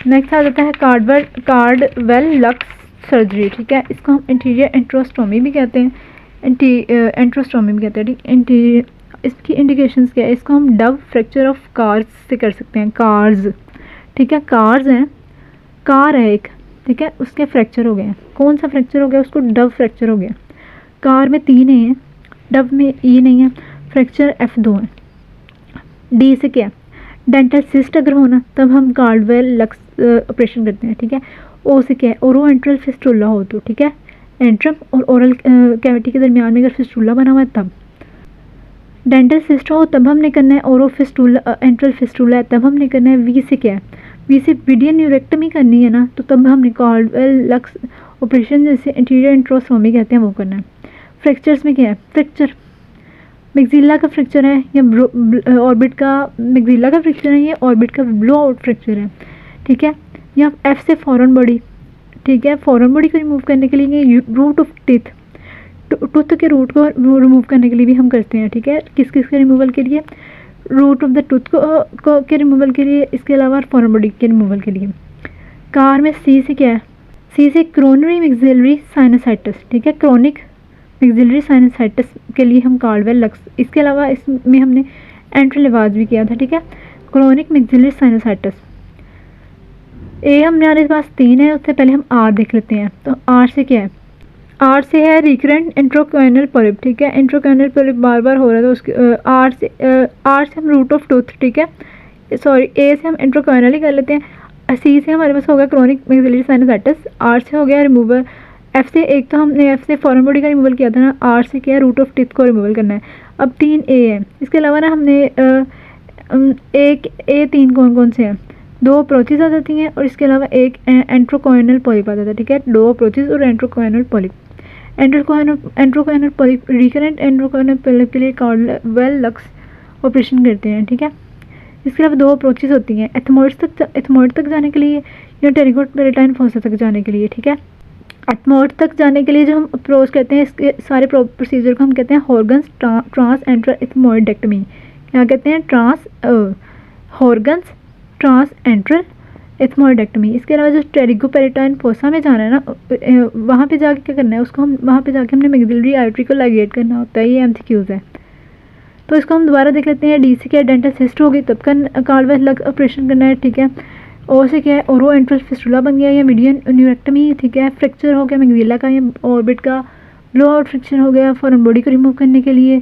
Next आ जाता है Caudwell lux surgery, ठीक है। इसको हम इंटीरियर एंट्रोस्टोमी भी कहते हैं, एंट्रोस्टोमी भी कहते हैं, ठीक। इसकी इंडिकेशंस क्या है, इसको हम डव फ्रैक्चर ऑफ कार्स से कर सकते हैं, कार्स, ठीक है। कार्स हैं, कार है एक, ठीक है, उसके फ्रैक्चर हो गए हैं। कौन सा फ्रैक्चर हो गया, उसको डव फ्रैक्चर हो गया। कार में 3 हैं, डव में ई नहीं है, फ्रैक्चर F2 है। डी से क्या, डेंटल सिस्ट अगर होना तब हम कार्डवेल लक्स ऑपरेशन करते हैं, ठीक है। ओ से क्या है, ओरो एंट्रल फिस्टुला हो तो, ठीक है, एंट्रम और ओरल कैविटी के दरमियान में अगर फिस्टुला बना हुआ है तब। डेंटल सिस्ट हो तब हमने करना है ओरो फिस्टुला, एंट्रल फिस्टुला है तब हमने करना है। वी से क्या है, वी से विडियन न्यूरेक्टमी करनी है ना, तो तब हमने कार्डवेल लक्स ऑपरेशन जैसे इंटीरियर एंट्रोस्टोमी कहते हैं वो करना है। फ्रैक्चर्स में क्या है, फ्रैक्चर मैक्सिला का फ्रैक्चर है या ऑर्बिट का, मैक्सिला का फ्रैक्चर है या ऑर्बिट का ब्लो आउट फ्रैक्चर है, ठीक है। या एफ से फॉरेन बॉडी, ठीक है, फॉरेन बॉडी को रिमूव करने के लिए रूट ऑफ टीथ, टूथ के रूट को रिमूव करने के लिए भी हम करते हैं, ठीक है। किस किस के रिमूवल के लिए, रूट ऑफ द टूथ को के रिमूवल के लिए, इसके अलावा फॉरेन बॉडी के रिमूवल के लिए। कार में सी से क्या है, सी से क्रोनरी मैक्सिलरी साइनसाइटिस, ठीक है, क्रोनिक मैक्सिलरी साइनसाइटिस के लिए हम कार्डवेल लक्स, इसके अलावा इसमें हमने एंट्रोलिवाज भी किया था, ठीक है, क्रोनिक मैक्सिलरी साइनसाइटिस। ए हमारे पास 3 है, उससे पहले हम आर देख लेते हैं। तो आर से क्या है, आर से है रिकरेंट इंट्रोकॉर्नियल पॉलिप, ठीक है, इंट्रोकॉर्नियल पॉलिप बार बार हो रहा था उसके। आर से हम रूट ऑफ टूथ, ठीक है, सॉरी ए से हम इंट्रोकॉर्नियल ही कर लेते हैं। सी से हमारे पास होगा क्रोनिक मैक्सिलरी साइनसाइटिस, आर से हो गया रिमूवल। एफ से, एक तो हमने एफ से फॉरेन बॉडी का रिमूवल किया था ना, आर से क्या है, रूट ऑफ टिथ को रिमूवल करना है। अब 3 ए है, इसके अलावा ना हमने ए 3 कौन कौन से हैं, 2 अप्रोचेज आ जाती हैं और इसके अलावा एक एंट्रोकॉर्नियल पॉलिप आ जाता है, ठीक है, 2 अप्रोचेज और एंट्रोकॉर्नियल पॉलिप। एंट्रोकॉर्नियल पॉलिप, रिकरेंट एंट्रोकॉर्नियल पॉलिप के लिए कार्डवेल लक्स ऑपरेशन करते हैं, ठीक है। इसके अलावा 2 अप्रोचेज होती हैं, एथमॉइड तक जाने के लिए या टेरिगोट पेरिटाइन फोसा तक जाने के लिए, ठीक है। एथमॉइड तक जाने के लिए जो हम अप्रोच करते हैं, इसके सारे प्रोसीजर को हम कहते हैं हॉर्गन्स ट्रांस एंट्रल एथमॉइडेक्टमी। क्या कहते हैं, हॉर्गन्स ट्रांस एंट्रल एथमॉइडेक्टमी। इसके अलावा जो टेरिगोपेरिटाइन फोसा में जाना है ना, वहाँ पे जाके क्या करना है, उसको हम वहाँ पे जाके हमने मैक्सिलरी आर्टरी को लाइगेट करना होता है, ये MCQs है। तो इसको हम दोबारा देख लेते हैं। डी से क्या, डेंटल सिस्ट हो गई तब का कार्डवेल लक्स ऑपरेशन करना है, ठीक है। ओ से क्या है, ओरो एंट्रल फिस्टुला बन गया या मीडियन न्यूरेक्टमी, ठीक है। फ्रैक्चर हो गया मैक्सिला का या ऑर्बिट का, ब्लो आउट फ्रैक्चर हो गया फॉरेन बॉडी को रिमूव करने के लिए।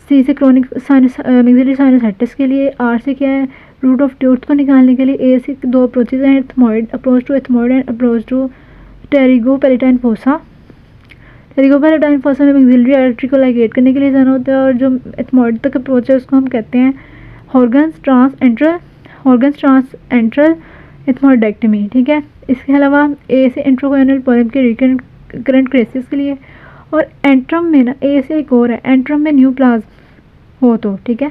सी से क्रोनिक मैक्सिलरी साइनसाइटिस के लिए। आर से क्या है, रूट ऑफ टूथ को निकालने के लिए। ए से 2 अप्रोचेज हैं, ethmoid, approach to ethmoid and approach to pterygopalatine fossa. Pterygopalatine fossa में मैक्सिलरी आर्टरी को लाइगेट करने के लिए जाना होता है और जो एथमॉइड तक अप्रोच है उसको हम कहते हैं हॉर्गन्स ट्रांस एंट्रल एथमॉइडेक्टमी, ठीक है। इसके अलावा ए से इंट्रोकॉर्नियल पॉलिप के रिकरेंट क्रेसिस के लिए। और एंट्रम में ना, ए से एक और है, एंट्रम में न्यू प्लाज्म हो तो, ठीक है।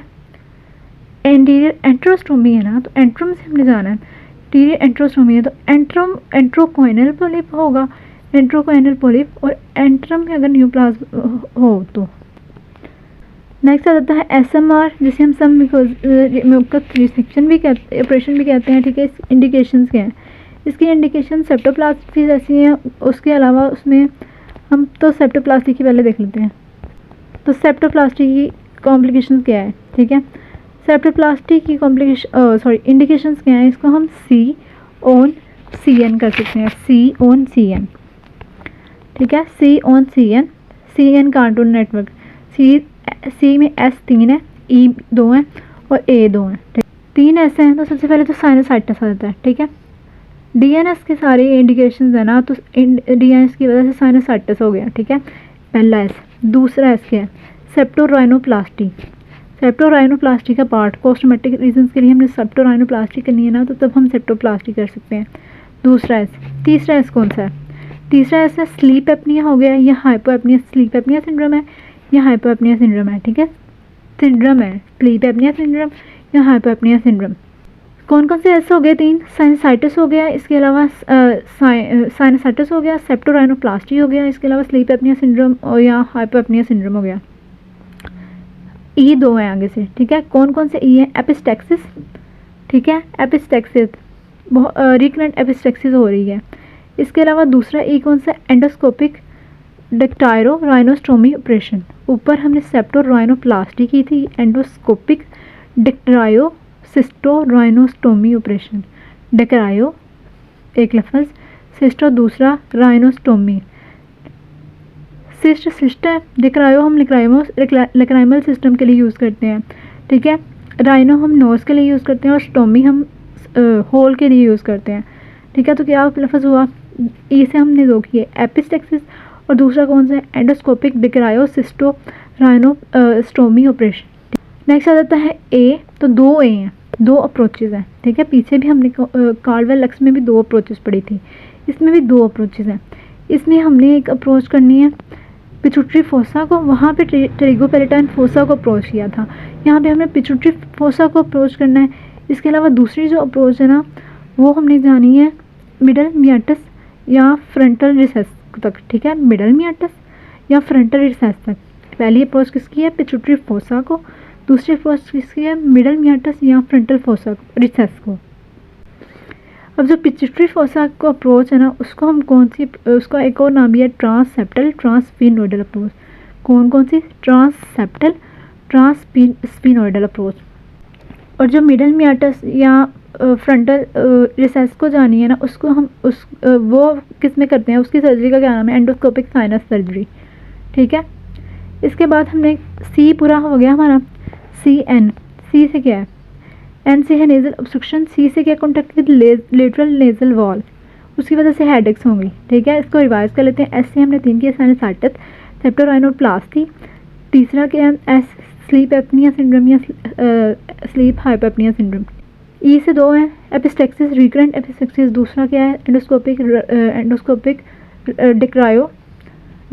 इंटीरियर एंट्रोस्टोमी है ना, तो एंट्रम से हमने जाना है, इंटीरियर एंट्रोस्टोमी है तो एंट्रोकॉर्नियल पॉलिप होगा, एंट्रोकॉर्नियल पॉलिप, और एंट्रम में अगर न्यू प्लाज्म हो तो। नेक्स्ट आ जाता है SMR, जिसे हम सम म्यूकस रिसेक्शन भी कहते, ऑपरेशन भी कहते हैं, ठीक है। इस इंडिकेशंस क्या हैं, इसकी इंडिकेशन सेप्टोप्लास्टी जैसी हैं, उसके अलावा उसमें हम तो सेप्टोप्लास्टी की पहले देख लेते हैं। तो सेप्टोप्लास्टी की कॉम्प्लिकेशंस क्या है, ठीक है। सेप्टोप्लास्टी की इंडिकेशंस क्या हैं, इसको हम C/CN कर सकते हैं, C/CN, ठीक है, C/CN कार्टून नेटवर्क। सी में S 3 है, E 2 है और A 2 है, ठीक। 3 ऐसे हैं तो सबसे पहले तो साइनसाइटिस आ जाता है, ठीक है। DNS के सारे इंडिकेशंस है ना, तो DNS की वजह से साइनसाइटिस हो गया, ठीक है, पहला S। दूसरा S क्या है, सेप्टोराइनोप्लास्टी का पार्ट, कॉस्मेटिक रीजंस के लिए हमने सेप्टोराइनोप्लास्टी करनी है ना, तो तब हम सेप्टोप्लास्टी कर सकते हैं। दूसरा S। तीसरा S कौन सा है, तीसरा S है स्लीप एपनिया हो गया या hypo apnoea, sleep apnoea syndrome है या हाइपो एपनिया सिंड्रोम है, ठीक है, सिंड्रोम है, स्लीप एपनिया सिंड्रोम या हाइपो एपनिया सिंड्रोम। कौन कौन से ऐसे हो गए, 3, साइनसाइटिस हो गया, इसके अलावा साइनसाइटिस हो गया, सेप्टोराइनोप्लास्टी हो गया, इसके अलावा स्लीप एपनिया सिंड्रोम और या हाइपो एपनिया सिंड्रोम हो गया। E 2 है आगे से, ठीक है। कौन कौन से E है, एपिस्टेक्सिस, ठीक है, एपिस्टेक्सिस रिकरेंट एपिस्टेक्सिस हो रही है। इसके अलावा दूसरा ई कौन सा, एंडोस्कोपिक डेक्टायरो राइनोस्टोमी ऑपरेशन। ऊपर हमने सेप्टोराइनोप्लास्टी की थी, एंडोस्कोपिक डेक्टायो सिस्टो राइनोस्टोमी ऑपरेशन। डेक्रायो एक लफ्ज़, सिस्टो दूसरा, राइनोस्टोमी सिस्ट है। डेक्रायो हम लेक्राइमल सिस्टम के लिए यूज़ करते हैं, ठीक है। राइनो हम नोज़ के लिए यूज़ करते हैं और स्टोमी हम होल के लिए यूज़ करते हैं, ठीक है। तो क्या लफ्ज़ हुआ, ई से हमने दो किए, एपिस्टेक्सिस और दूसरा कौन सा है, एंडोस्कोपिक डेक्रायो सिस्टो राइनोस्टोमी ऑपरेशन। नेक्स्ट आ जाता है ए, तो दो ए हैं, दो अप्रोचेज़ हैं, ठीक है। पीछे भी हमने कार्डवेल लक्स में भी दो अप्रोचेज़ पढ़ी थी, इसमें भी दो अप्रोचेज़ हैं। इसमें हमने एक अप्रोच करनी है पिट्यूटरी फोसा को, वहाँ पे टेरिगोपेलेटाइन फोसा को अप्रोच किया था, यहाँ पे हमें पिट्यूटरी फोसा को अप्रोच करना है। इसके अलावा दूसरी जो अप्रोच है ना, वो हमने जानी है मिडल मियाटस या फ्रंटल रिसेस तक, ठीक है। मिडल मियाटस या फ्रंटल रिसेस तक। पहली अप्रोच किसकी है, पिट्यूटरी फोसा को, दूसरी अप्रोच किसकी है, मिडल मियाटस या फ्रंटल फोसा रिसेस को। अब जो पिट्यूटरी फोसा को अप्रोच है ना, उसको हम कौन सी, उसका एक और नाम भी है ट्रांससेप्टल ट्रांसफिनोइडल अप्रोच। कौन सी, ट्रांससेप्टल ट्रांसफिनोइडल अप्रोच। और जो मिडल मियाटस या फ्रंटल रिसेस को जानी है ना, उसको हम वो किस में करते हैं, उसकी सर्जरी का क्या नाम है, एंडोस्कोपिक साइनस सर्जरी, ठीक है। इसके बाद हमने सी पूरा हो गया हमारा, सी से क्या है, एन से है नेजल ऑब्स्ट्रक्शन, सी से क्या, contact with lateral nasal wall, उसकी वजह से हेडेक्स होंगी, ठीक है। इसको रिवाइज कर लेते हैं। एस से हमने 3 किया, साइनसाइटिस, सेप्टोराइनोप्लास्टी। तीसरा क्या है, एस स्लीप एपनिया सिंड्रोम या स्लीप हाइपोएपनिया सिंड्रोम। ई से 2 है, एपिस्टेक्सिस रिकरेंट एपिस्टेक्सिस। दूसरा क्या है, एंडोस्कोपिक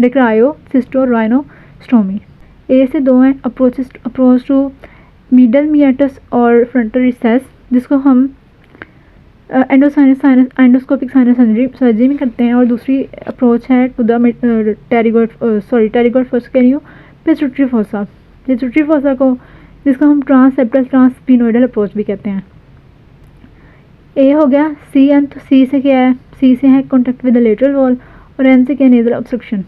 डेक्रायो सिस्टो राइनोस्टोमी। ए से 2 हैं, अप्रोच टू मिडल मियाटस और फ्रंटल रिसेस, जिसको हम एंडोस्कोपिक साइनस सर्जरी में करते हैं। और दूसरी अप्रोच है टू द टेरिगोइड फोसा के लिए पिट्यूटरी फोसा को, जिसको हम ट्रांससेप्टल ट्रांसफिनोइडल अप्रोच भी कहते हैं। ए हो गया, सी एन, तो सी से क्या है, सी से है contact with the lateral wall और एन से क्या है, नेजल ऑब्स्ट्रक्शन।